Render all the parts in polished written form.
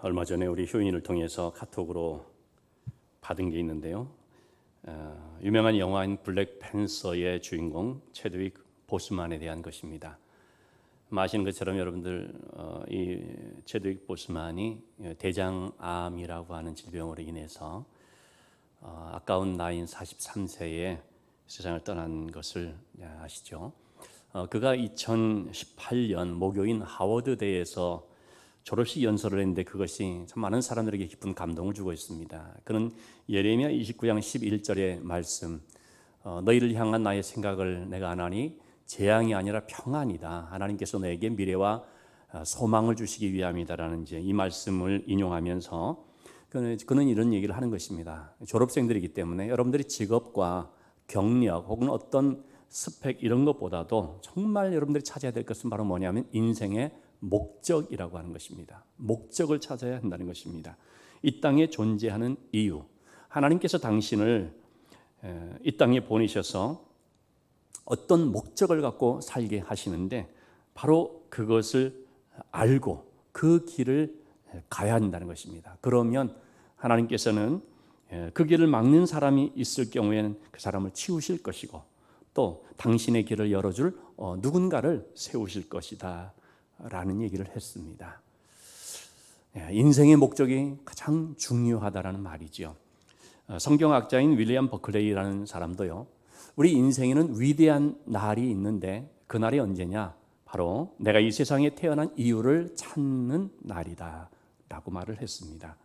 얼마 전에 우리 효인이를 통해서 카톡으로 받은 게 있는데요. 유명한 영화인 블랙팬서의 주인공 체드윅 보스만에 대한 것입니다. 아시는 것처럼 여러분들 이 체드윅 보스만이 대장암이라고 하는 질병으로 인해서 아까운 나이인 43세에 세상을 떠난 것을 아시죠? 그가 2018년 모교인 하워드대에서 졸업식 연설을 했는데 그것이 참 많은 사람들에게 깊은 감동을 주고 있습니다. 그는 예레미야 29장 11절의 말씀, 너희를 향한 나의 생각을 내가 아나니 재앙이 아니라 평안이다. 하나님께서 너에게 미래와 소망을 주시기 위함이다라는 이제 이 말씀을 인용하면서 그는 이런 얘기를 하는 것입니다. 졸업생들이기 때문에 여러분들이 직업과 경력 혹은 어떤 스펙 이런 것보다도 정말 여러분들이 찾아야 될 것은 바로 뭐냐면 인생의 목적이라고 하는 것입니다. 목적을 찾아야 한다는 것입니다. 이 땅에 존재하는 이유, 하나님께서 당신을 이 땅에 보내셔서 어떤 목적을 갖고 살게 하시는데 바로 그것을 알고 그 길을 가야 한다는 것입니다. 그러면 하나님께서는 그 길을 막는 사람이 있을 경우에는 그 사람을 치우실 것이고 또 당신의 길을 열어줄 누군가를 세우실 것이다 라는 얘기를 했습니다. 인생의 목적이 가장 중요하다라는 말이죠. 성경학자인 윌리엄 버클레이라는 사람도요, 우리 인생에는 위대한 날이 있는데 그 날이 언제냐? 바로 내가 이 세상에 태어난 이유를 찾는 날이다 라고 말을 했습니다.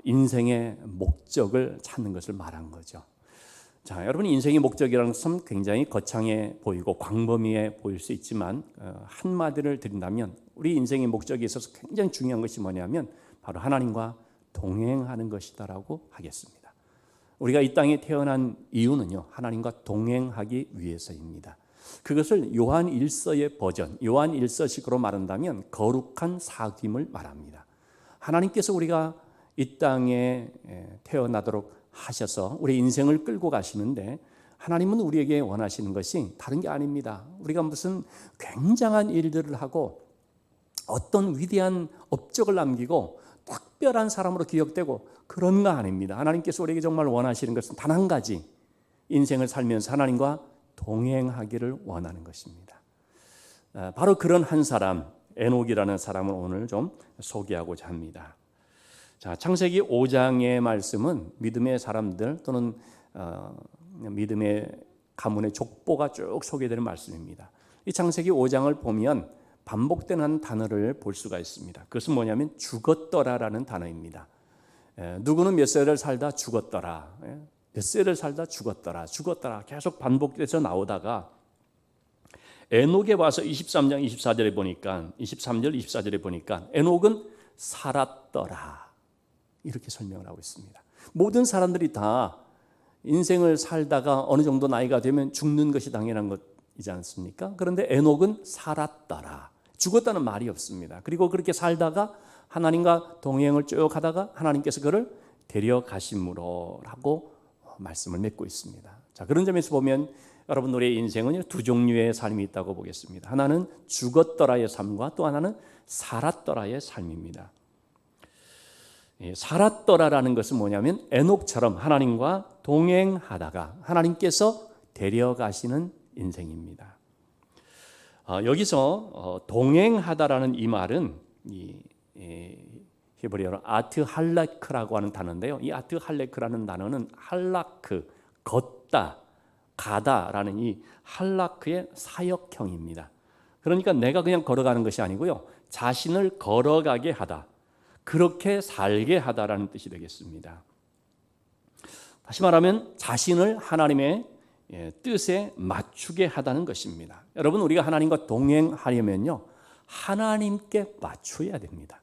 인생의 목적을 찾는 것을 말한 거죠. 자, 여러분, 인생의 목적이라는 것은 굉장히 거창해 보이고 광범위해 보일 수 있지만 한마디를 드린다면 우리 인생의 목적에 있어서 굉장히 중요한 것이 뭐냐면 바로 하나님과 동행하는 것이다라고 하겠습니다. 우리가 이 땅에 태어난 이유는요, 하나님과 동행하기 위해서입니다. 그것을 요한 1서의 버전, 요한 1서식으로 말한다면 거룩한 사귐을 말합니다. 하나님께서 우리가 이 땅에 태어나도록 하셔서 우리 인생을 끌고 가시는데 하나님은 우리에게 원하시는 것이 다른 게 아닙니다. 우리가 무슨 굉장한 일들을 하고 어떤 위대한 업적을 남기고 특별한 사람으로 기억되고 그런 거 아닙니다. 하나님께서 우리에게 정말 원하시는 것은 단 한 가지, 인생을 살면서 하나님과 동행하기를 원하는 것입니다. 바로 그런 한 사람, 에녹이라는 사람을 오늘 좀 소개하고자 합니다. 자, 창세기 5장의 말씀은 믿음의 사람들 또는 믿음의 가문의 족보가 쭉 소개되는 말씀입니다. 이 창세기 5장을 보면 반복되는 단어를 볼 수가 있습니다. 그것은 뭐냐면 죽었더라라는 단어입니다. 누구는 몇 세를 살다 죽었더라, 몇 세를 살다 죽었더라, 죽었더라 계속 반복돼서 나오다가 에녹에 와서 23장 24절에 보니까 23절 24절에 보니까 에녹은 살았더라 이렇게 설명을 하고 있습니다. 모든 사람들이 다 인생을 살다가 어느 정도 나이가 되면 죽는 것이 당연한 것이지 않습니까? 그런데 에녹은 살았더라. 죽었다는 말이 없습니다. 그리고 그렇게 살다가 하나님과 동행을 쭉 하다가 하나님께서 그를 데려가심으로 라고 말씀을 맺고 있습니다. 자, 그런 점에서 보면 여러분 우리의 인생은 두 종류의 삶이 있다고 보겠습니다. 하나는 죽었더라의 삶과 또 하나는 살았더라의 삶입니다. 살았더라라는 것은 뭐냐면 에녹처럼 하나님과 동행하다가 하나님께서 데려가시는 인생입니다. 여기서 동행하다라는 이 말은 히브리어로 아트할레크라고 하는 단어인데요. 이 아트할레크라는 단어는 할라크, 걷다, 가다라는 이 할라크의 사역형입니다. 그러니까 내가 그냥 걸어가는 것이 아니고요, 자신을 걸어가게 하다, 그렇게 살게 하다라는 뜻이 되겠습니다. 다시 말하면 자신을 하나님의 뜻에 맞추게 하다는 것입니다. 여러분, 우리가 하나님과 동행하려면요, 하나님께 맞춰야 됩니다.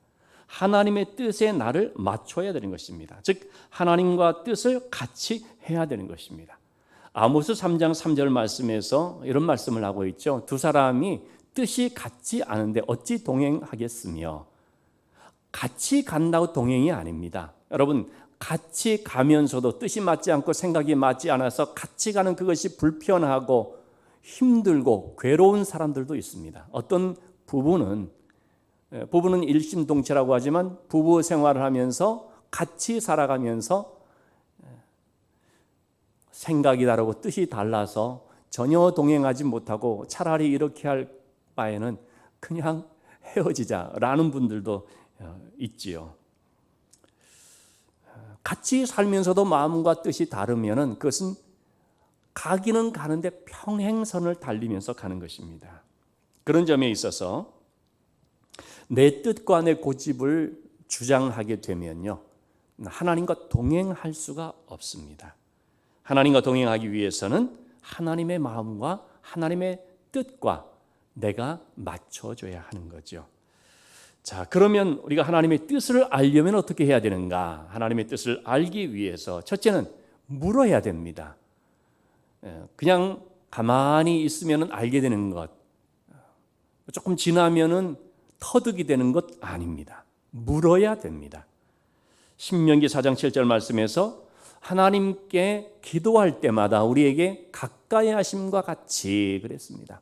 하나님의 뜻에 나를 맞춰야 되는 것입니다. 즉 하나님과 뜻을 같이 해야 되는 것입니다. 아모스 3장 3절 말씀에서 이런 말씀을 하고 있죠. 두 사람이 뜻이 같지 않은데 어찌 동행하겠으며. 같이 간다고 동행이 아닙니다. 여러분, 같이 가면서도 뜻이 맞지 않고 생각이 맞지 않아서 같이 가는 그것이 불편하고 힘들고 괴로운 사람들도 있습니다. 어떤 부부는 부부는 일심동체라고 하지만 부부 생활을 하면서 같이 살아가면서 생각이 다르고 뜻이 달라서 전혀 동행하지 못하고 차라리 이렇게 할 바에는 그냥 헤어지자라는 분들도 있지요. 같이 살면서도 마음과 뜻이 다르면은 그것은 가기는 가는데 평행선을 달리면서 가는 것입니다. 그런 점에 있어서 내 뜻과 내 고집을 주장하게 되면요, 하나님과 동행할 수가 없습니다. 하나님과 동행하기 위해서는 하나님의 마음과 하나님의 뜻과 내가 맞춰줘야 하는 거죠. 자, 그러면 우리가 하나님의 뜻을 알려면 어떻게 해야 되는가? 하나님의 뜻을 알기 위해서 첫째는 물어야 됩니다. 그냥 가만히 있으면 알게 되는 것, 조금 지나면은 터득이 되는 것 아닙니다. 물어야 됩니다. 신명기 4장 7절 말씀에서 하나님께 기도할 때마다 우리에게 가까이 하심과 같이 그랬습니다.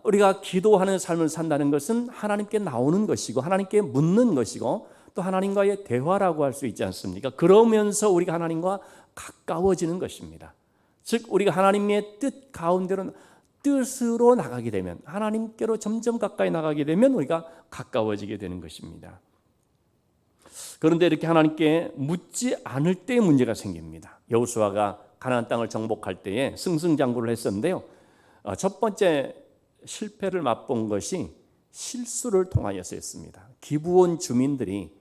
우리가 기도하는 삶을 산다는 것은 하나님께 나오는 것이고 하나님께 묻는 것이고 또 하나님과의 대화라고 할 수 있지 않습니까? 그러면서 우리가 하나님과 가까워지는 것입니다. 즉 우리가 하나님의 뜻 가운데로 뜻으로 나가게 되면 하나님께로 점점 가까이 나가게 되면 우리가 가까워지게 되는 것입니다. 그런데 이렇게 하나님께 묻지 않을 때 문제가 생깁니다. 여호수아가 가나안 땅을 정복할 때에 승승장구를 했었는데요. 첫 번째 실패를 맛본 것이 실수를 통하여서였습니다. 기브온 주민들이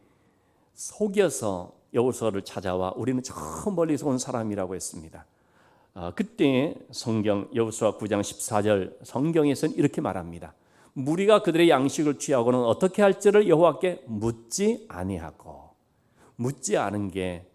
속여서 여호수아를 찾아와 우리는 저 멀리서 온 사람이라고 했습니다. 그때 성경 여호수아 9장 14절 성경에서는 이렇게 말합니다. 무리가 그들의 양식을 취하고는 어떻게 할지를 여호와께 묻지 아니하고, 묻지 않은 게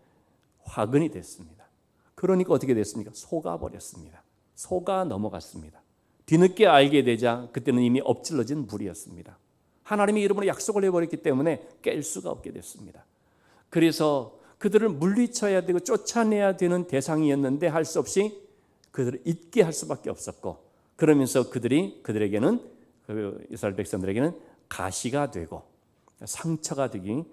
화근이 됐습니다. 그러니까 어떻게 됐습니까? 속아버렸습니다. 속아 넘어갔습니다. 뒤늦게 알게 되자 그때는 이미 엎질러진 물이었습니다. 하나님의 이름으로 약속을 해버렸기 때문에 깰 수가 없게 됐습니다. 그래서 그들을 물리쳐야 되고 쫓아내야 되는 대상이었는데 할 수 없이 그들을 잊게 할 수밖에 없었고, 그러면서 그들에게는 그 이스라엘 백성들에게는 가시가 되고 상처가 되기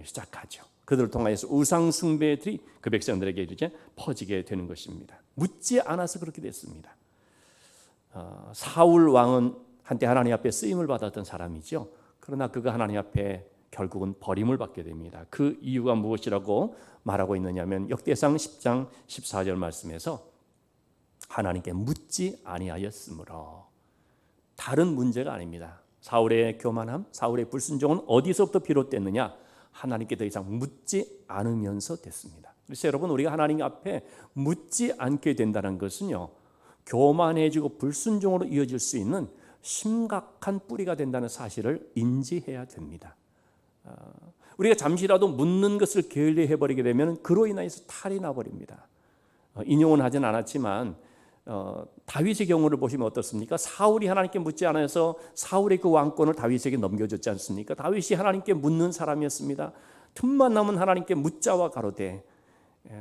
시작하죠. 그들을 통하여서 우상 숭배들이 그 백성들에게 이제 퍼지게 되는 것입니다. 묻지 않아서 그렇게 됐습니다. 사울 왕은 한때 하나님 앞에 쓰임을 받았던 사람이죠. 그러나 그가 하나님 앞에 결국은 버림을 받게 됩니다. 그 이유가 무엇이라고 말하고 있느냐면 역대상 10장 14절 말씀에서 하나님께 묻지 아니하였으므로, 다른 문제가 아닙니다. 사울의 교만함, 사울의 불순종은 어디서부터 비롯됐느냐? 하나님께 더 이상 묻지 않으면서 됐습니다. 그래서 여러분, 우리가 하나님 앞에 묻지 않게 된다는 것은요, 교만해지고 불순종으로 이어질 수 있는 심각한 뿌리가 된다는 사실을 인지해야 됩니다. 우리가 잠시라도 묻는 것을 게을리해버리게 되면 그로 인해서 탈이 나버립니다. 인용은 하진 않았지만 다윗의 경우를 보시면 어떻습니까? 사울이 하나님께 묻지 않아서 사울의 그 왕권을 다윗에게 넘겨줬지 않습니까? 다윗이 하나님께 묻는 사람이었습니다. 틈만 나면 하나님께 묻자와 가로되,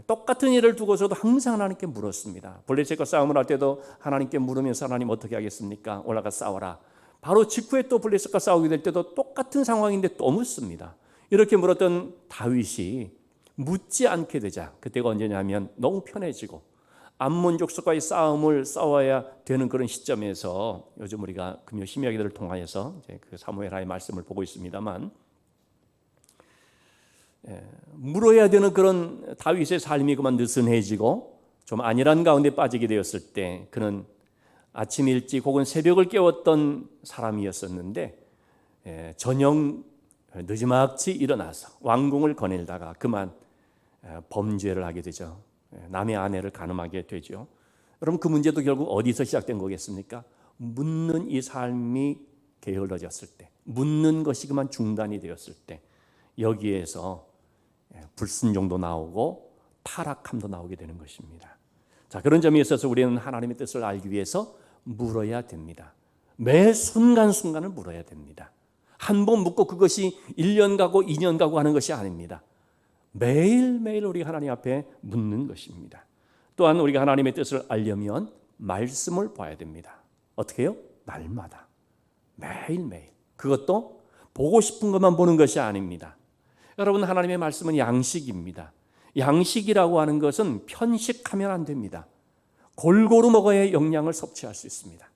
똑같은 일을 두고서도 항상 하나님께 물었습니다. 블레셋과 싸움을 할 때도 하나님께 물으면서 하나님 어떻게 하겠습니까? 올라가 싸워라. 바로 직후에 또 블레셋과 싸우게 될 때도 똑같은 상황인데 또 묻습니다. 이렇게 물었던 다윗이 묻지 않게 되자, 그때가 언제냐면 너무 편해지고 암몬 족속과의 싸움을 싸워야 되는 그런 시점에서, 요즘 우리가 금요 심야기도를 통하여서 이제 그 사무엘하의 말씀을 보고 있습니다만, 물어야 되는 그런 다윗의 삶이 그만 느슨해지고 좀 안일한 가운데 빠지게 되었을 때, 그는 아침 일찍 혹은 새벽을 깨웠던 사람이었었는데 저녁 늦지막지 일어나서 왕궁을 거닐다가 그만 범죄를 하게 되죠. 남의 아내를 간음하게 되죠. 여러분, 그 문제도 결국 어디서 시작된 거겠습니까? 묻는 이 삶이 게을러졌을 때, 묻는 것이 그만 중단이 되었을 때, 여기에서 불순종도 나오고 타락함도 나오게 되는 것입니다. 자, 그런 점에 있어서 우리는 하나님의 뜻을 알기 위해서 물어야 됩니다. 매 순간순간을 물어야 됩니다. 한 번 묻고 그것이 1년 가고 2년 가고 하는 것이 아닙니다. 매일매일 우리 하나님 앞에 묻는 것입니다. 또한 우리가 하나님의 뜻을 알려면 말씀을 봐야 됩니다. 어떻게 해요? 날마다, 매일매일. 그것도 보고 싶은 것만 보는 것이 아닙니다. 여러분, 하나님의 말씀은 양식입니다. 양식이라고 하는 것은 편식하면 안 됩니다. 골고루 먹어야 영양을 섭취할 수 있습니다.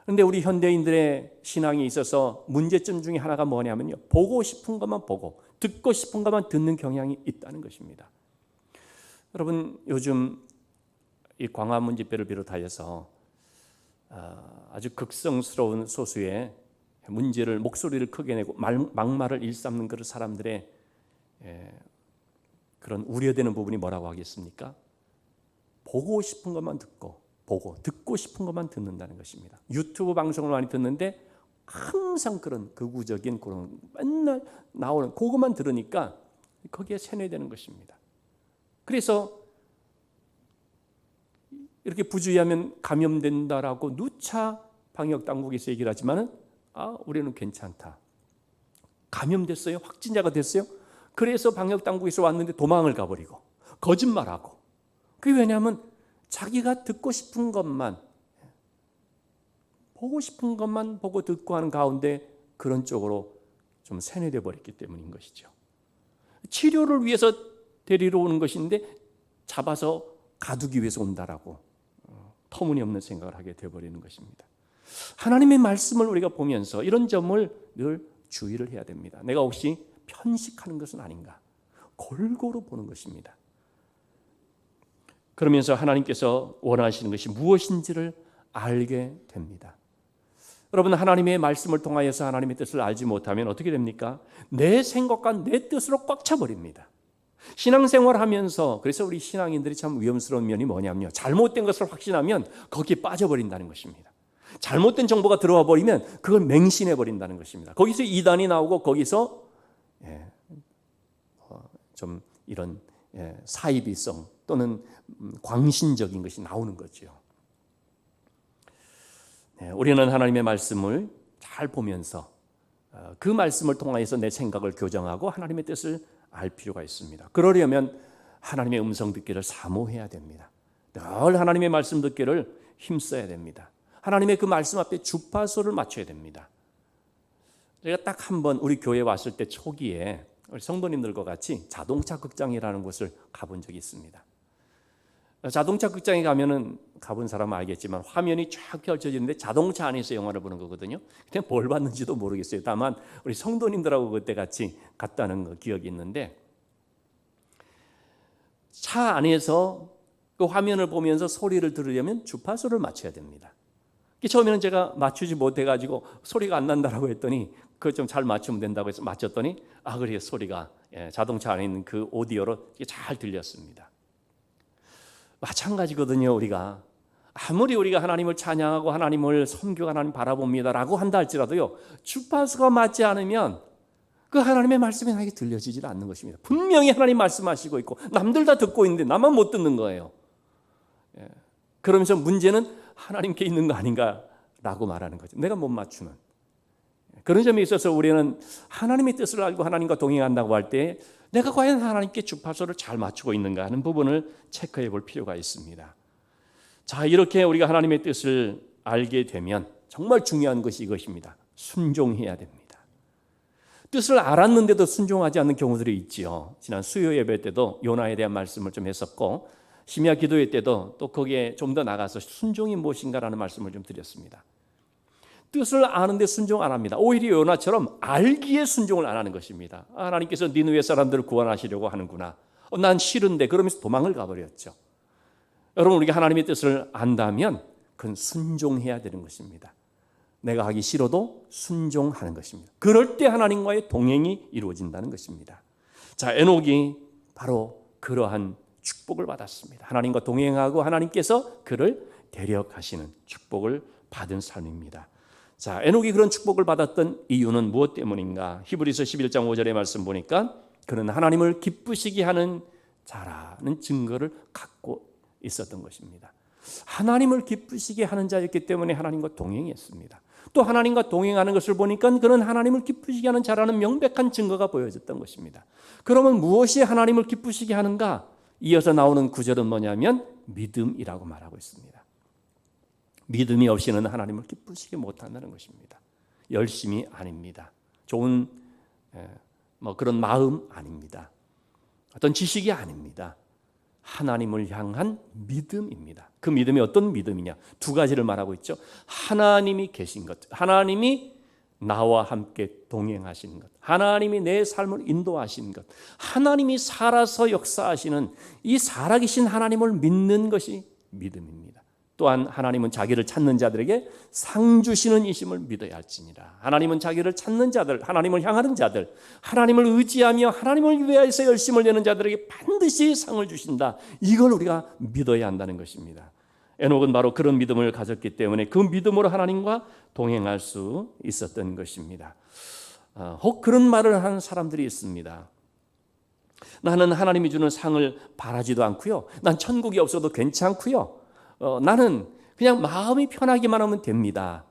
그런데 우리 현대인들의 신앙에 있어서 문제점 중에 하나가 뭐냐면요, 보고 싶은 것만 보고 듣고 싶은 것만 듣는 경향이 있다는 것입니다. 여러분, 요즘 이 광화문 집회를 비롯하여서 아주 극성스러운 소수의 문제를, 목소리를 크게 내고 막말을 일삼는 그런 사람들의 그런 우려되는 부분이 뭐라고 하겠습니까? 보고 싶은 것만 보고 듣고 싶은 것만 듣는다는 것입니다. 유튜브 방송을 많이 듣는데 항상 그런 극우적인 그런 맨날 나오는 그것만 들으니까 거기에 세뇌되는 것입니다. 그래서 이렇게 부주의하면 감염된다라고 누차 방역당국에서 얘기를 하지만은 우리는 괜찮다. 감염됐어요? 확진자가 됐어요? 그래서 방역당국에서 왔는데 도망을 가버리고 거짓말하고. 그게 왜냐하면 자기가 듣고 싶은 것만, 보고 싶은 것만 보고 듣고 하는 가운데 그런 쪽으로 좀 세뇌돼 버렸기 때문인 것이죠. 치료를 위해서 데리러 오는 것인데 잡아서 가두기 위해서 온다라고 터무니없는 생각을 하게 되어버리는 것입니다. 하나님의 말씀을 우리가 보면서 이런 점을 늘 주의를 해야 됩니다. 내가 혹시 편식하는 것은 아닌가? 골고루 보는 것입니다. 그러면서 하나님께서 원하시는 것이 무엇인지를 알게 됩니다. 여러분, 하나님의 말씀을 통하여서 하나님의 뜻을 알지 못하면 어떻게 됩니까? 내 생각과 내 뜻으로 꽉 차버립니다. 신앙생활하면서, 그래서 우리 신앙인들이 참 위험스러운 면이 뭐냐면요, 잘못된 것을 확신하면 거기에 빠져버린다는 것입니다. 잘못된 정보가 들어와 버리면 그걸 맹신해 버린다는 것입니다. 거기서 이단이 나오고 거기서 좀 이런 사이비성 또는 광신적인 것이 나오는 거죠. 우리는 하나님의 말씀을 잘 보면서 그 말씀을 통하여서 내 생각을 교정하고 하나님의 뜻을 알 필요가 있습니다. 그러려면 하나님의 음성 듣기를 사모해야 됩니다. 늘 하나님의 말씀 듣기를 힘써야 됩니다. 하나님의 그 말씀 앞에 주파수를 맞춰야 됩니다. 제가 딱 한 번 우리 교회에 왔을 때 초기에 우리 성도님들과 같이 자동차 극장이라는 곳을 가본 적이 있습니다. 자동차 극장에 가면은 가본 사람은 알겠지만 화면이 쫙 펼쳐지는데 자동차 안에서 영화를 보는 거거든요. 그때 뭘 봤는지도 모르겠어요. 다만 우리 성도님들하고 그때 같이 갔다는 거 기억이 있는데, 차 안에서 그 화면을 보면서 소리를 들으려면 주파수를 맞춰야 됩니다. 처음에는 제가 맞추지 못해가지고 소리가 안 난다라고 했더니 그거 좀 잘 맞추면 된다고 해서 맞췄더니 그래, 소리가 자동차 안에 있는 그 오디오로 잘 들렸습니다. 마찬가지거든요. 우리가 아무리 우리가 하나님을 찬양하고 하나님을 섬기고 하나님 바라봅니다라고 한다 할지라도요, 주파수가 맞지 않으면 그 하나님의 말씀이 나에게 들려지질 않는 것입니다. 분명히 하나님 말씀하시고 있고 남들 다 듣고 있는데 나만 못 듣는 거예요. 그러면서 문제는 하나님께 있는 거 아닌가라고 말하는 거죠. 내가 못 맞추는. 그런 점에 있어서 우리는 하나님의 뜻을 알고 하나님과 동행한다고 할 때 내가 과연 하나님께 주파수를 잘 맞추고 있는가 하는 부분을 체크해 볼 필요가 있습니다. 자, 이렇게 우리가 하나님의 뜻을 알게 되면 정말 중요한 것이 이것입니다. 순종해야 됩니다. 뜻을 알았는데도 순종하지 않는 경우들이 있지요. 지난 수요 예배 때도 요나에 대한 말씀을 좀 했었고, 심야 기도회 때도 또 거기에 좀 더 나가서 순종이 무엇인가라는 말씀을 좀 드렸습니다. 뜻을 아는데 순종 안 합니다. 오히려 요나처럼 알기에 순종을 안 하는 것입니다. 하나님께서 니느웨 사람들을 구원하시려고 하는구나. 난 싫은데, 그러면서 도망을 가버렸죠. 여러분, 우리가 하나님의 뜻을 안다면 그건 순종해야 되는 것입니다. 내가 하기 싫어도 순종하는 것입니다. 그럴 때 하나님과의 동행이 이루어진다는 것입니다. 자, 에녹이 바로 그러한 축복을 받았습니다. 하나님과 동행하고 하나님께서 그를 데려가시는 축복을 받은 삶입니다. 자, 에녹이 그런 축복을 받았던 이유는 무엇 때문인가? 히브리서 11장 5절의 말씀 보니까 그는 하나님을 기쁘시게 하는 자라는 증거를 갖고 있었던 것입니다. 하나님을 기쁘시게 하는 자였기 때문에 하나님과 동행했습니다. 또 하나님과 동행하는 것을 보니까 그는 하나님을 기쁘시게 하는 자라는 명백한 증거가 보여졌던 것입니다. 그러면 무엇이 하나님을 기쁘시게 하는가? 이어서 나오는 구절은 뭐냐면 믿음이라고 말하고 있습니다. 믿음이 없이는 하나님을 기쁘시게 못한다는 것입니다. 열심이 아닙니다. 좋은 그런 마음 아닙니다. 어떤 지식이 아닙니다. 하나님을 향한 믿음입니다. 그 믿음이 어떤 믿음이냐? 두 가지를 말하고 있죠. 하나님이 계신 것, 하나님이 나와 함께 동행하시는 것, 하나님이 내 삶을 인도하시는 것, 하나님이 살아서 역사하시는 이 살아계신 하나님을 믿는 것이 믿음입니다. 또한 하나님은 자기를 찾는 자들에게 상 주시는 이심을 믿어야 할지니라. 하나님은 자기를 찾는 자들, 하나님을 향하는 자들, 하나님을 의지하며 하나님을 위해서 열심을 내는 자들에게 반드시 상을 주신다. 이걸 우리가 믿어야 한다는 것입니다. 에녹은 바로 그런 믿음을 가졌기 때문에 그 믿음으로 하나님과 동행할 수 있었던 것입니다. 혹 그런 말을 하는 사람들이 있습니다. 나는 하나님이 주는 상을 바라지도 않고요. 난 천국이 없어도 괜찮고요. 나는 그냥 마음이 편하기만 하면 됩니다.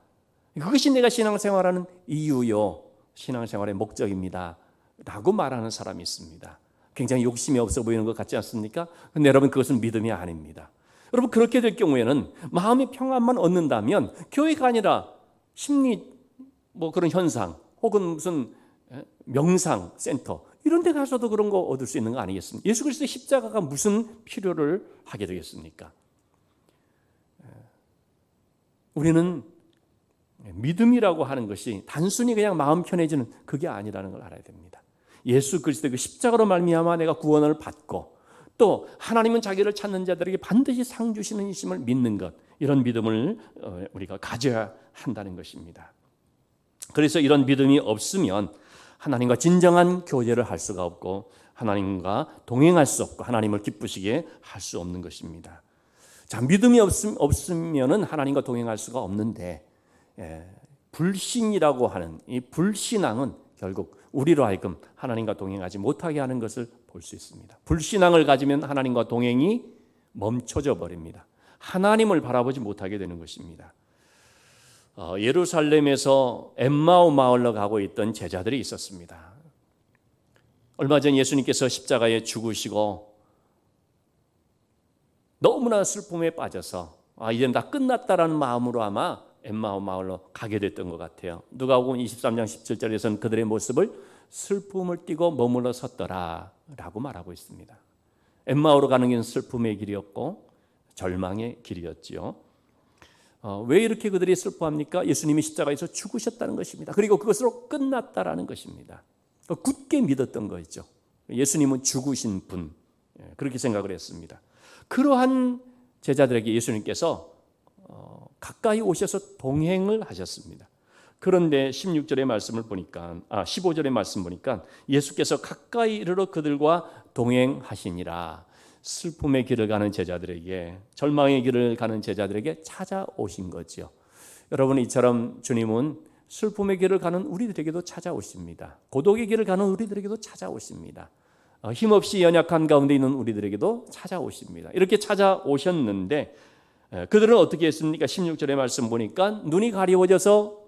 그것이 내가 신앙생활하는 이유요, 신앙생활의 목적입니다 라고 말하는 사람이 있습니다. 굉장히 욕심이 없어 보이는 것 같지 않습니까? 근데 여러분, 그것은 믿음이 아닙니다. 여러분, 그렇게 될 경우에는 마음의 평안만 얻는다면 교회가 아니라 심리 그런 현상 혹은 무슨 명상 센터 이런 데 가서도 그런 거 얻을 수 있는 거 아니겠습니까? 예수 그리스도의 십자가가 무슨 필요를 하게 되겠습니까? 우리는 믿음이라고 하는 것이 단순히 그냥 마음 편해지는 그게 아니라는 걸 알아야 됩니다. 예수 그리스도의 그 십자가로 말미암아 내가 구원을 받고 또 하나님은 자기를 찾는 자들에게 반드시 상 주시는 이심을 믿는 것, 이런 믿음을 우리가 가져야 한다는 것입니다. 그래서 이런 믿음이 없으면 하나님과 진정한 교제를 할 수가 없고 하나님과 동행할 수 없고 하나님을 기쁘시게 할 수 없는 것입니다. 자, 믿음이 없으면은 하나님과 동행할 수가 없는데, 불신이라고 하는 이 불신앙은 결국 우리로 하여금 하나님과 동행하지 못하게 하는 것을 볼 수 있습니다. 불신앙을 가지면 하나님과 동행이 멈춰져 버립니다. 하나님을 바라보지 못하게 되는 것입니다. 예루살렘에서 엠마오 마을로 가고 있던 제자들이 있었습니다. 얼마 전 예수님께서 십자가에 죽으시고 너무나 슬픔에 빠져서 이제는 다 끝났다라는 마음으로 아마 엠마오 마을로 가게 됐던 것 같아요. 누가복음 23장 17절에서는 그들의 모습을 슬픔을 띠고 머물러 섰더라 라고 말하고 있습니다. 엠마오로 가는 길은 슬픔의 길이었고 절망의 길이었지요. 왜 이렇게 그들이 슬퍼합니까? 예수님이 십자가에서 죽으셨다는 것입니다. 그리고 그것으로 끝났다라는 것입니다. 굳게 믿었던 거죠. 예수님은 죽으신 분, 그렇게 생각을 했습니다. 그러한 제자들에게 예수님께서 가까이 오셔서 동행을 하셨습니다. 그런데 16절의 말씀을 보니까 15절의 말씀 보니까 예수께서 가까이 이르러 그들과 동행하시니라. 슬픔의 길을 가는 제자들에게, 절망의 길을 가는 제자들에게 찾아오신 거죠. 여러분, 이처럼 주님은 슬픔의 길을 가는 우리들에게도 찾아오십니다. 고독의 길을 가는 우리들에게도 찾아오십니다. 힘없이 연약한 가운데 있는 우리들에게도 찾아오십니다. 이렇게 찾아오셨는데 그들은 어떻게 했습니까? 16절의 말씀 보니까 눈이 가리워져서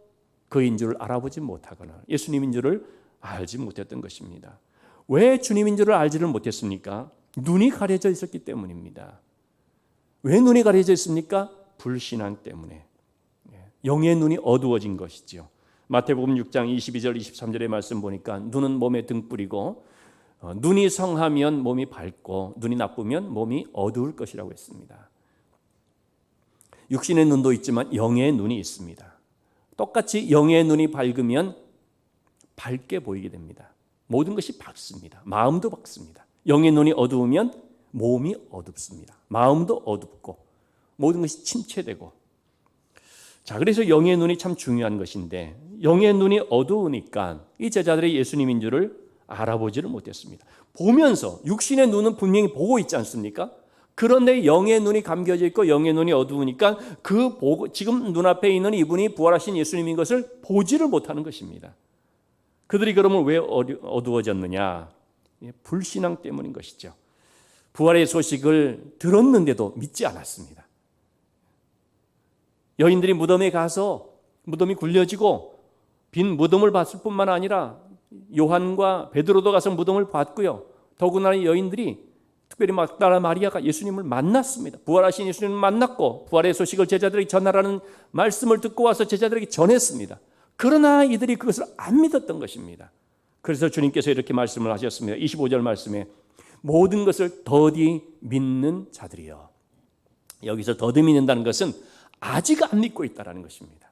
그인 줄 알아보지 못하거나 예수님인 줄을 알지 못했던 것입니다. 왜 주님인 줄을 알지를 못했습니까? 눈이 가려져 있었기 때문입니다. 왜 눈이 가려져 있습니까? 불신앙 때문에. 영의 눈이 어두워진 것이죠. 마태복음 6장 22절 23절의 말씀 보니까 눈은 몸의 등불이고 눈이 성하면 몸이 밝고 눈이 나쁘면 몸이 어두울 것이라고 했습니다. 육신의 눈도 있지만 영의 눈이 있습니다. 똑같이 영의 눈이 밝으면 밝게 보이게 됩니다. 모든 것이 밝습니다. 마음도 밝습니다. 영의 눈이 어두우면 몸이 어둡습니다. 마음도 어둡고 모든 것이 침체되고. 자, 그래서 영의 눈이 참 중요한 것인데 영의 눈이 어두우니까 이 제자들이 예수님인 줄을 알아보지를 못했습니다. 보면서 육신의 눈은 분명히 보고 있지 않습니까? 그런데 영의 눈이 감겨져 있고 영의 눈이 어두우니까 지금 눈앞에 있는 이분이 부활하신 예수님인 것을 보지를 못하는 것입니다. 그들이 그러면 왜 어두워졌느냐? 불신앙 때문인 것이죠. 부활의 소식을 들었는데도 믿지 않았습니다. 여인들이 무덤에 가서 무덤이 굴려지고 빈 무덤을 봤을 뿐만 아니라 요한과 베드로도 가서 무덤을 봤고요. 더구나 여인들이 특별히 막달라 마리아가 예수님을 만났습니다. 부활하신 예수님을 만났고 부활의 소식을 제자들에게 전하라는 말씀을 듣고 와서 제자들에게 전했습니다. 그러나 이들이 그것을 안 믿었던 것입니다. 그래서 주님께서 이렇게 말씀을 하셨습니다. 25절 말씀에 모든 것을 더디 믿는 자들이여. 여기서 더디 믿는다는 것은 아직 안 믿고 있다는 것입니다.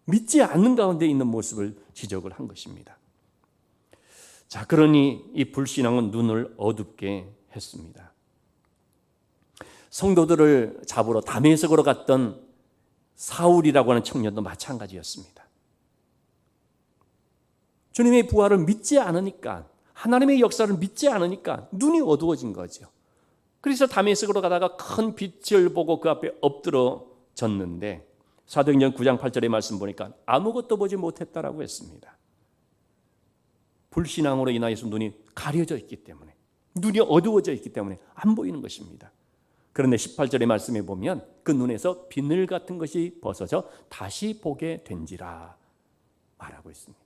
믿지 않는 가운데 있는 모습을 지적을 한 것입니다. 자, 그러니 이 불신앙은 눈을 어둡게 했습니다. 성도들을 잡으러 다메섹으로 갔던 사울이라고 하는 청년도 마찬가지였습니다. 주님의 부활을 믿지 않으니까, 하나님의 역사를 믿지 않으니까 눈이 어두워진 거죠. 그래서 다메섹으로 가다가 큰 빛을 보고 그 앞에 엎드러졌는데 사도행전 9장 8절의 말씀 보니까 아무것도 보지 못했다라고 했습니다. 불신앙으로 인하여서 눈이 가려져 있기 때문에, 눈이 어두워져 있기 때문에 안 보이는 것입니다. 그런데 18절의 말씀에 보면 그 눈에서 비늘 같은 것이 벗어져 다시 보게 된지라 말하고 있습니다.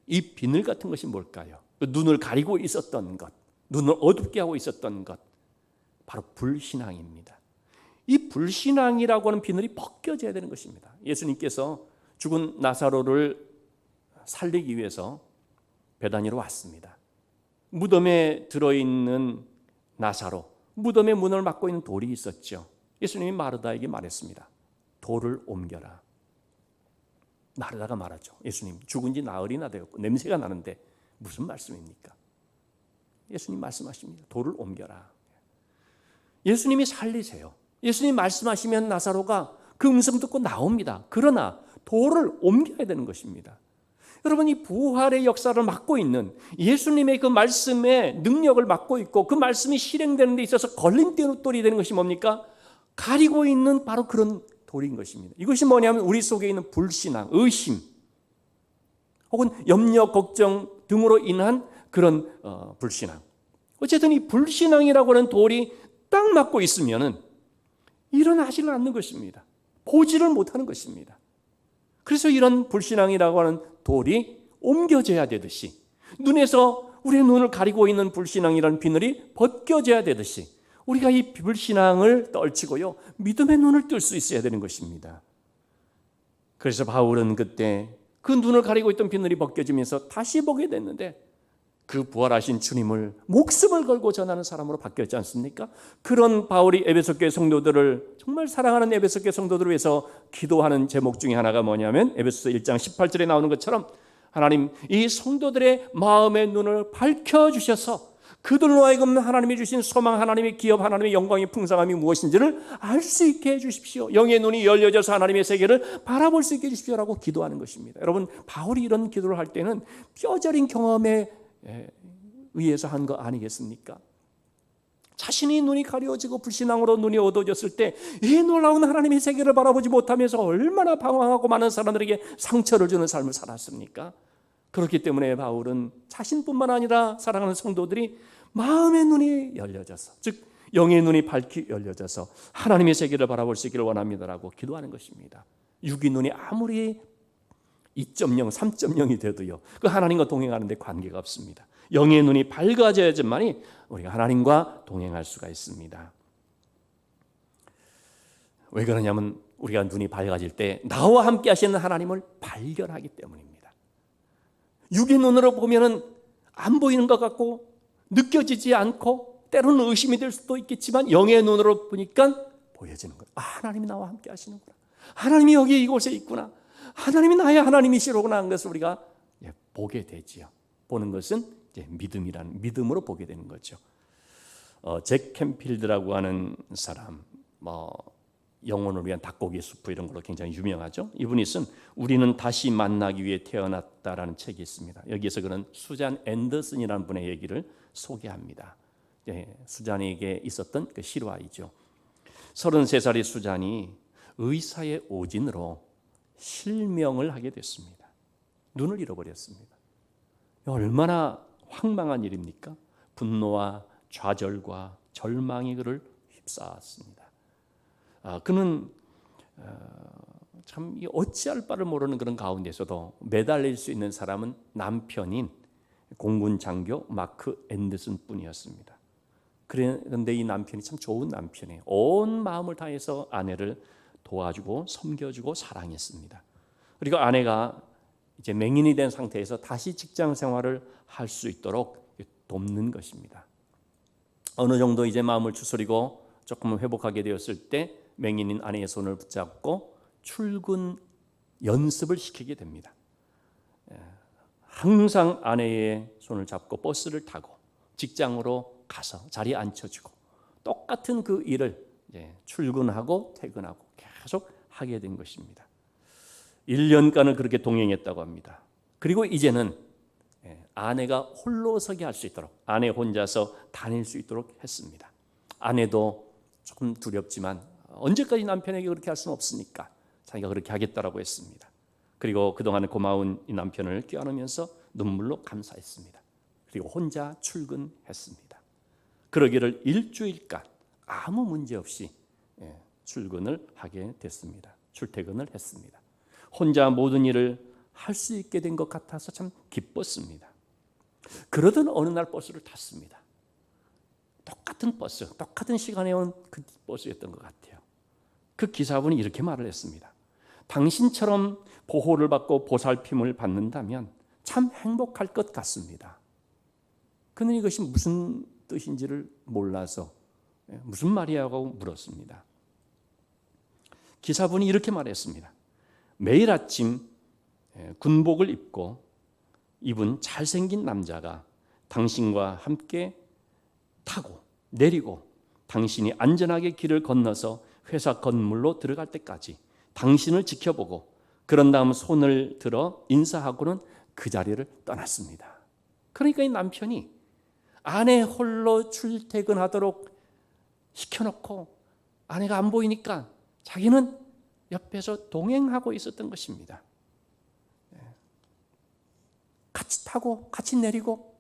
이 비늘 같은 것이 뭘까요? 눈을 가리고 있었던 것, 눈을 어둡게 하고 있었던 것, 바로 불신앙입니다. 이 불신앙이라고 하는 비늘이 벗겨져야 되는 것입니다. 예수님께서 죽은 나사로를 살리기 위해서 베다니로 왔습니다. 무덤에 들어있는 나사로, 무덤의 문을 막고 있는 돌이 있었죠. 예수님이 마르다에게 말했습니다. 돌을 옮겨라. 마르다가 말하죠. 예수님, 죽은 지 나흘이나 되었고 냄새가 나는데 무슨 말씀입니까? 예수님 말씀하십니다. 돌을 옮겨라. 예수님이 살리세요. 예수님 말씀하시면 나사로가 그 음성 듣고 나옵니다. 그러나 돌을 옮겨야 되는 것입니다. 여러분, 이 부활의 역사를 맡고 있는 예수님의 그 말씀의 능력을 맡고 있고 그 말씀이 실행되는 데 있어서 걸림돌이 되는 것이 뭡니까? 가리고 있는 바로 그런 돌인 것입니다. 이것이 뭐냐면 우리 속에 있는 불신앙, 의심 혹은 염려, 걱정 등으로 인한 그런 불신앙. 어쨌든 이 불신앙이라고 하는 돌이 딱 맞고 있으면 일어나지를 않는 것입니다. 보지를 못하는 것입니다. 그래서 이런 불신앙이라고 하는 돌이 옮겨져야 되듯이, 눈에서 우리의 눈을 가리고 있는 불신앙이라는 비늘이 벗겨져야 되듯이 우리가 이 불신앙을 떨치고요, 믿음의 눈을 뜰 수 있어야 되는 것입니다. 그래서 바울은 그때 그 눈을 가리고 있던 비늘이 벗겨지면서 다시 보게 됐는데 그 부활하신 주님을 목숨을 걸고 전하는 사람으로 바뀌었지 않습니까? 그런 바울이 에베소 교회 성도들을, 정말 사랑하는 에베소 교회 성도들을 위해서 기도하는 제목 중에 하나가 뭐냐면 에베소서 1장 18절에 나오는 것처럼 하나님, 이 성도들의 마음의 눈을 밝혀주셔서 그들로 하여금 하나님이 주신 소망, 하나님의 기업, 하나님의 영광의 풍성함이 무엇인지를 알 수 있게 해주십시오. 영의 눈이 열려져서 하나님의 세계를 바라볼 수 있게 해주십시오라고 기도하는 것입니다. 여러분, 바울이 이런 기도를 할 때는 뼈저린 경험에 의해서 한 거 아니겠습니까? 자신이 눈이 가려지고 불신앙으로 눈이 어두워졌을 때 이 놀라운 하나님의 세계를 바라보지 못하면서 얼마나 방황하고 많은 사람들에게 상처를 주는 삶을 살았습니까? 그렇기 때문에 바울은 자신뿐만 아니라 사랑하는 성도들이 마음의 눈이 열려져서, 즉 영의 눈이 밝히 열려져서 하나님의 세계를 바라볼 수 있기를 원합니다라고 기도하는 것입니다. 육의 눈이 아무리 2.0, 3.0이 돼도요, 그 하나님과 동행하는 데 관계가 없습니다. 영의 눈이 밝아져야지만이 우리가 하나님과 동행할 수가 있습니다. 왜 그러냐면 우리가 눈이 밝아질 때 나와 함께 하시는 하나님을 발견하기 때문입니다. 육의 눈으로 보면은 안 보이는 것 같고 느껴지지 않고 때로는 의심이 될 수도 있겠지만 영의 눈으로 보니까 보여지는 거예요. 아, 하나님이 나와 함께 하시는구나. 하나님이 여기 이곳에 있구나. 하나님이 나의 하나님이시로구나 하는 것을 우리가 보게 되지요. 보는 것은 이제 믿음으로 보게 되는 거죠. 잭 캠필드라고 하는 사람, 영혼을 위한 닭고기 수프 이런 걸로 굉장히 유명하죠. 이분이 쓴 우리는 다시 만나기 위해 태어났다라는 책이 있습니다. 여기에서 그는 수잔 앤더슨이라는 분의 얘기를 소개합니다. 수잔에게 있었던 그 실화이죠. 33살의 수잔이 의사의 오진으로 실명을 하게 됐습니다. 눈을 잃어버렸습니다. 얼마나 황망한 일입니까? 분노와 좌절과 절망이 그를 휩싸았습니다. 그는 참 어찌할 바를 모르는 그런 가운데서도 매달릴 수 있는 사람은 남편인 공군 장교 마크 앤더슨 뿐이었습니다. 그런데 이 남편이 참 좋은 남편이에요. 온 마음을 다해서 아내를 도와주고 섬겨주고 사랑했습니다. 그리고 아내가 이제 맹인이 된 상태에서 다시 직장 생활을 할 수 있도록 돕는 것입니다. 어느 정도 이제 마음을 추스리고 조금 회복하게 되었을 때 맹인인 아내의 손을 붙잡고 출근 연습을 시키게 됩니다. 항상 아내의 손을 잡고 버스를 타고 직장으로 가서 자리에 앉혀주고 똑같은 그 일을 출근하고 퇴근하고 계속 하게 된 것입니다. 1년간을 그렇게 동행했다고 합니다. 그리고 이제는 아내가 홀로 서게 할 수 있도록, 아내 혼자서 다닐 수 있도록 했습니다. 아내도 조금 두렵지만 언제까지 남편에게 그렇게 할 수는 없으니까 자기가 그렇게 하겠다라고 했습니다. 그리고 그동안 고마운 이 남편을 껴안으면서 눈물로 감사했습니다. 그리고 혼자 출근했습니다. 그러기를 일주일간 아무 문제 없이 출근을 하게 됐습니다. 출퇴근을 했습니다. 혼자 모든 일을 할 수 있게 된 것 같아서 참 기뻤습니다. 그러던 어느 날 버스를 탔습니다. 똑같은 버스, 똑같은 시간에 온 그 버스였던 것 같아요. 그 기사분이 이렇게 말을 했습니다. 당신처럼 보호를 받고 보살핌을 받는다면 참 행복할 것 같습니다. 그는 이것이 무슨 뜻인지를 몰라서 무슨 말이냐고 물었습니다. 기사분이 이렇게 말했습니다. 매일 아침 군복을 입고 입은 잘생긴 남자가 당신과 함께 타고 내리고 당신이 안전하게 길을 건너서 회사 건물로 들어갈 때까지 당신을 지켜보고 그런 다음 손을 들어 인사하고는 그 자리를 떠났습니다. 그러니까 이 남편이 아내 홀로 출퇴근하도록 시켜놓고 아내가 안 보이니까 자기는 옆에서 동행하고 있었던 것입니다. 같이 타고 같이 내리고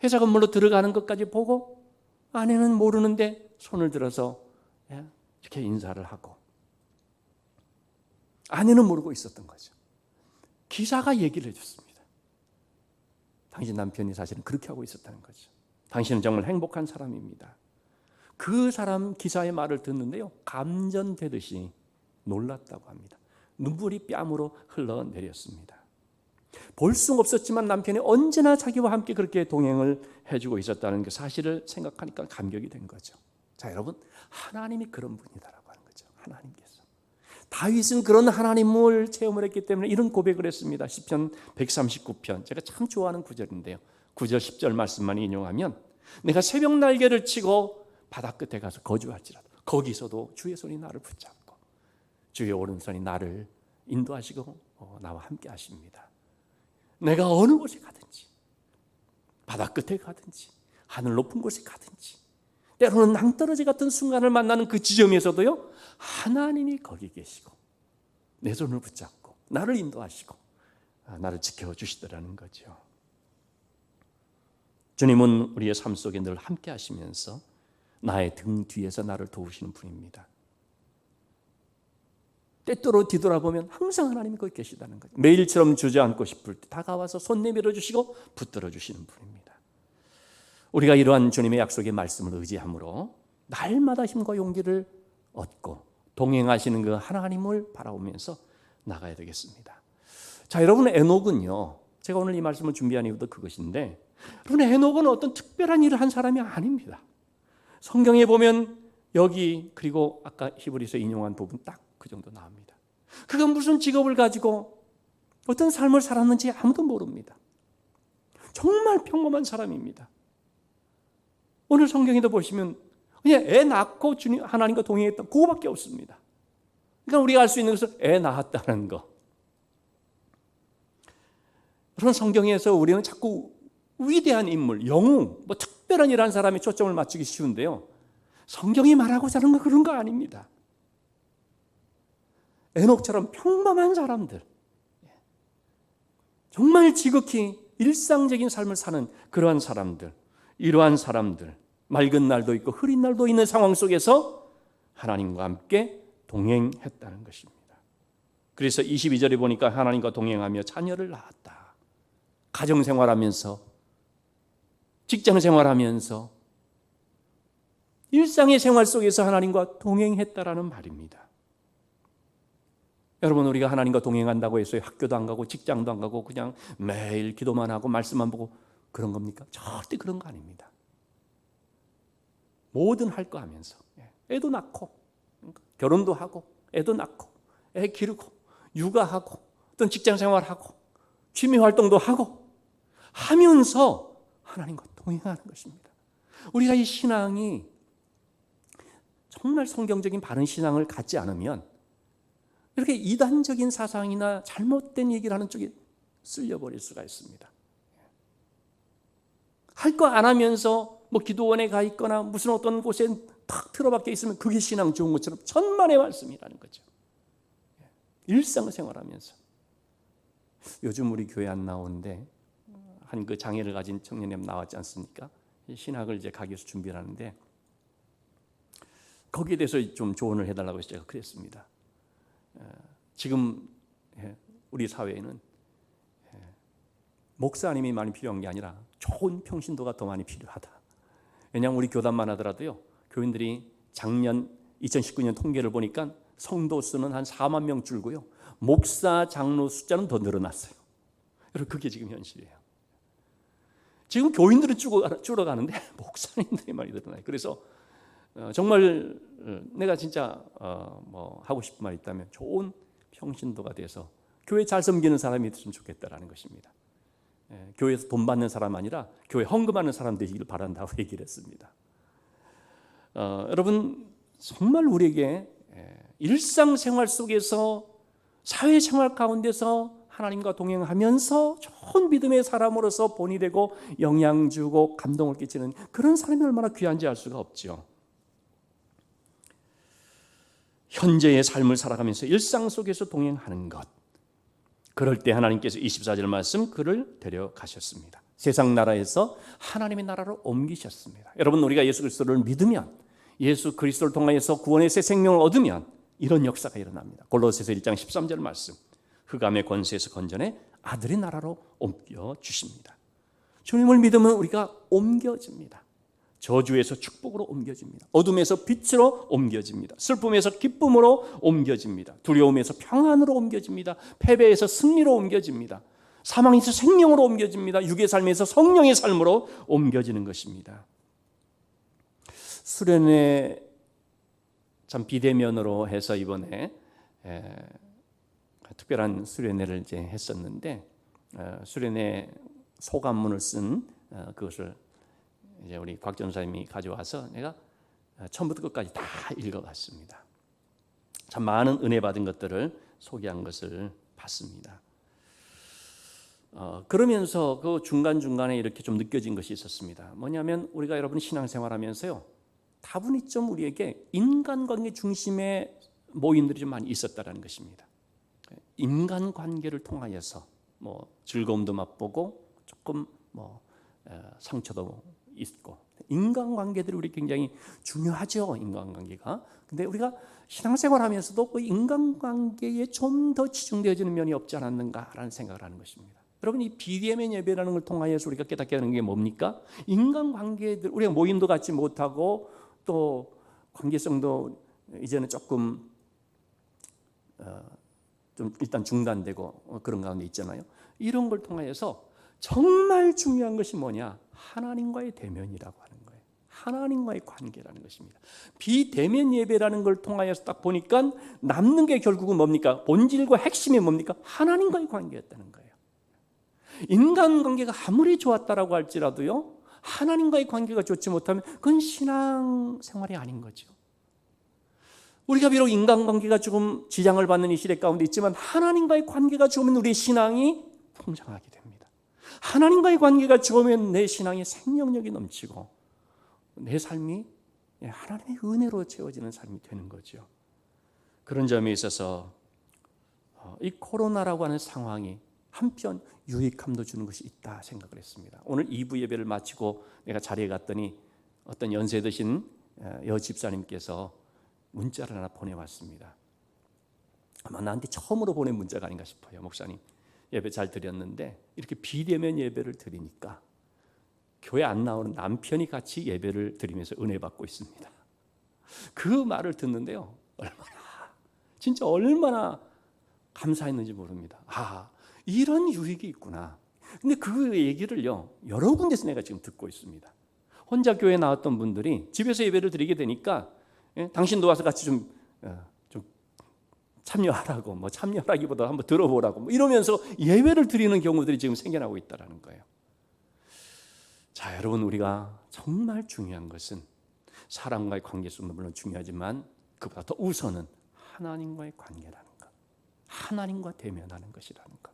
회사 건물로 들어가는 것까지 보고 아내는 모르는데 손을 들어서 이렇게 인사를 하고 아내는 모르고 있었던 거죠. 기사가 얘기를 해줬습니다. 당신 남편이 사실은 그렇게 하고 있었다는 거죠. 당신은 정말 행복한 사람입니다. 그 사람 기사의 말을 듣는데요, 감전되듯이 놀랐다고 합니다. 눈물이 뺨으로 흘러내렸습니다. 볼 수 없었지만 남편이 언제나 자기와 함께 그렇게 동행을 해주고 있었다는 그 사실을 생각하니까 감격이 된 거죠. 자, 여러분, 하나님이 그런 분이다라고 하는 거죠. 하나님께서. 다윗은 그런 하나님을 체험을 했기 때문에 이런 고백을 했습니다. 시편 139편, 제가 참 좋아하는 구절인데요. 9절 10절 말씀만 인용하면 내가 새벽 날개를 치고 바다 끝에 가서 거주할지라도 거기서도 주의 손이 나를 붙잡고 주의 오른손이 나를 인도하시고 나와 함께 하십니다. 내가 어느 곳에 가든지 바다 끝에 가든지 하늘 높은 곳에 가든지 때로는 낭떠러지 같은 순간을 만나는 그 지점에서도요, 하나님이 거기 계시고 내 손을 붙잡고 나를 인도하시고 나를 지켜주시더라는 거죠. 주님은 우리의 삶 속에 늘 함께 하시면서 나의 등 뒤에서 나를 도우시는 분입니다. 때때로 뒤돌아보면 항상 하나님이 거기 계시다는 거죠. 매일처럼 주저앉고 싶을 때 다가와서 손 내밀어 주시고 붙들어 주시는 분입니다. 우리가 이러한 주님의 약속의 말씀을 의지함으로 날마다 힘과 용기를 얻고 동행하시는 그 하나님을 바라보면서 나가야 되겠습니다. 자, 여러분, 에녹은요, 제가 오늘 이 말씀을 준비한 이유도 그것인데, 여러분, 에녹은 어떤 특별한 일을 한 사람이 아닙니다. 성경에 보면 여기 그리고 아까 히브리서 인용한 부분 딱 그 정도 나옵니다. 그가 무슨 직업을 가지고 어떤 삶을 살았는지 아무도 모릅니다. 정말 평범한 사람입니다. 오늘 성경에도 보시면 그냥 애 낳고 주님 하나님과 동행했던 그거밖에 없습니다. 그러니까 우리가 알 수 있는 것은 애 낳았다는 거. 그런 성경에서 우리는 자꾸 위대한 인물, 영웅, 뭐 특별한 일한 사람에 초점을 맞추기 쉬운데요, 성경이 말하고자 하는 건 그런 거 아닙니다. 에녹처럼 평범한 사람들, 정말 지극히 일상적인 삶을 사는 그러한 사람들, 이러한 사람들, 맑은 날도 있고 흐린 날도 있는 상황 속에서 하나님과 함께 동행했다는 것입니다. 그래서 22절에 보니까 하나님과 동행하며 자녀를 낳았다. 가정생활하면서, 직장생활하면서 일상의 생활 속에서 하나님과 동행했다라는 말입니다. 여러분, 우리가 하나님과 동행한다고 해서 학교도 안 가고 직장도 안 가고 그냥 매일 기도만 하고 말씀만 보고 그런 겁니까? 절대 그런 거 아닙니다. 뭐든 할 거 하면서 애도 낳고 결혼도 하고 애도 낳고 애 기르고 육아하고 어떤 직장 생활하고 취미 활동도 하고 하면서 하나님과 동행하는 것입니다. 우리가 이 신앙이 정말 성경적인 바른 신앙을 갖지 않으면 이렇게 이단적인 사상이나 잘못된 얘기를 하는 쪽에 쓸려버릴 수가 있습니다. 할 거 안 하면서 뭐 기도원에 가 있거나 무슨 어떤 곳에 탁 틀어박혀 있으면 그게 신앙 좋은 것처럼 천만의 말씀이라는 거죠. 일상생활하면서. 요즘 우리 교회 안 나오는데 한 그 장애를 가진 청년이 나왔지 않습니까? 신학을 이제 가기 위해서 준비를 하는데 거기에 대해서 좀 조언을 해달라고 해서 제가 그랬습니다. 지금 우리 사회에는 목사님이 많이 필요한 게 아니라 좋은 평신도가 더 많이 필요하다. 왜냐하면 우리 교단만 하더라도요, 교인들이 작년 2019년 통계를 보니까 성도 수는 한 4만 명 줄고요, 목사 장로 숫자는 더 늘어났어요. 여러분, 그게 지금 현실이에요. 지금 교인들은 줄어가는데 목사님들이 많이 늘어나요. 그래서 정말 내가 진짜 뭐 하고 싶은 말이 있다면 좋은 평신도가 돼서 교회 잘 섬기는 사람이 됐으면 좋겠다라는 것입니다. 교회에서 돈 받는 사람 아니라 교회 헌금하는 사람 되기를 바란다고 얘기를 했습니다. 여러분, 정말 우리에게 일상생활 속에서 사회생활 가운데서 하나님과 동행하면서 좋은 믿음의 사람으로서 본이 되고 영향 주고 감동을 끼치는 그런 사람이 얼마나 귀한지 알 수가 없죠. 현재의 삶을 살아가면서 일상 속에서 동행하는 것, 그럴 때 하나님께서 24절 말씀 그를 데려가셨습니다. 세상 나라에서 하나님의 나라로 옮기셨습니다. 여러분, 우리가 예수 그리스도를 믿으면, 예수 그리스도를 통하여서 구원의 새 생명을 얻으면 이런 역사가 일어납니다. 골로새서 1장 13절 말씀, 흑암의 권세에서 건져내 아들의 나라로 옮겨주십니다. 주님을 믿으면 우리가 옮겨집니다. 저주에서 축복으로 옮겨집니다. 어둠에서 빛으로 옮겨집니다. 슬픔에서 기쁨으로 옮겨집니다. 두려움에서 평안으로 옮겨집니다. 패배에서 승리로 옮겨집니다. 사망에서 생명으로 옮겨집니다. 육의 삶에서 성령의 삶으로 옮겨지는 것입니다. 수련회 참 비대면으로 해서 이번에 특별한 수련회를 이제 했었는데, 수련회 소감문을 쓴 그것을 이제 우리 곽 전사님이 가져와서 내가 처음부터 끝까지 다 읽어봤습니다. 참 많은 은혜 받은 것들을 소개한 것을 봤습니다. 그러면서 그 중간중간에 이렇게 좀 느껴진 것이 있었습니다. 뭐냐면 우리가 여러분 신앙생활하면서요, 다분히 좀 우리에게 인간관계 중심의 모임들이 좀 많이 있었다는 것입니다. 인간관계를 통하여서 뭐 즐거움도 맛보고 조금 뭐 상처도 있고, 인간관계들이 우리 굉장히 중요하죠. 인간관계가. 근데 우리가 신앙생활하면서도 그 인간관계에 좀 더 치중되어지는 면이 없지 않았는가라는 생각을 하는 것입니다. 여러분, 이 비대면 예배라는 걸 통하여서 우리가 깨닫게 하는 게 뭡니까? 인간관계들, 우리가 모임도 갖지 못하고 또 관계성도 이제는 조금 좀 일단 중단되고 그런 가운데 있잖아요. 이런 걸 통하여서 정말 중요한 것이 뭐냐? 하나님과의 대면이라고 하는 거예요. 하나님과의 관계라는 것입니다. 비대면 예배라는 걸 통하여서 딱 보니까 남는 게 결국은 뭡니까? 본질과 핵심이 뭡니까? 하나님과의 관계였다는 거예요. 인간관계가 아무리 좋았다라고 할지라도요, 하나님과의 관계가 좋지 못하면 그건 신앙생활이 아닌 거죠. 우리가 비록 인간관계가 조금 지장을 받는 이 시대 가운데 있지만 하나님과의 관계가 좋으면 우리의 신앙이 풍성하게 됩니다. 하나님과의 관계가 좋으면 내 신앙의 생명력이 넘치고 내 삶이 하나님의 은혜로 채워지는 삶이 되는 거죠. 그런 점에 있어서 이 코로나라고 하는 상황이 한편 유익함도 주는 것이 있다 생각을 했습니다. 오늘 2부 예배를 마치고 내가 자리에 갔더니 어떤 연세 드신 여 집사님께서 문자를 하나 보내왔습니다. 아마 나한테 처음으로 보낸 문자가 아닌가 싶어요. 목사님, 예배 잘 드렸는데 이렇게 비대면 예배를 드리니까 교회 안 나오는 남편이 같이 예배를 드리면서 은혜 받고 있습니다. 그 말을 듣는데요, 진짜 얼마나 감사했는지 모릅니다. 아, 이런 유익이 있구나. 근데 그 얘기를요, 여러 군데서 내가 지금 듣고 있습니다. 혼자 교회 나왔던 분들이 집에서 예배를 드리게 되니까 당신도 와서 같이 좀 참여하라고, 뭐 참여하기보다 한번 들어보라고 뭐 이러면서 예배를 드리는 경우들이 지금 생겨나고 있다는 거예요. 자, 여러분, 우리가 정말 중요한 것은 사람과의 관계 속도 물론 중요하지만 그보다 더 우선은 하나님과의 관계라는 것, 하나님과 대면하는 것이라는 것.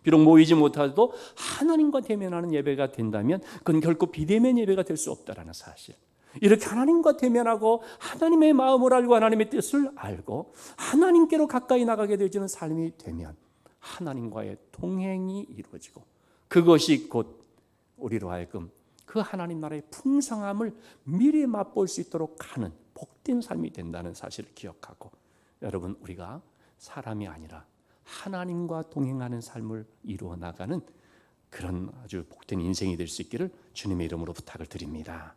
비록 모이지 못하도 하나님과 대면하는 예배가 된다면 그건 결코 비대면 예배가 될 수 없다라는 사실. 이렇게 하나님과 대면하고 하나님의 마음을 알고 하나님의 뜻을 알고 하나님께로 가까이 나가게 되어지는 삶이 되면 하나님과의 동행이 이루어지고 그것이 곧 우리로 하여금 그 하나님 나라의 풍성함을 미리 맛볼 수 있도록 하는 복된 삶이 된다는 사실을 기억하고, 여러분, 우리가 사람이 아니라 하나님과 동행하는 삶을 이루어 나가는 그런 아주 복된 인생이 될 수 있기를 주님의 이름으로 부탁을 드립니다.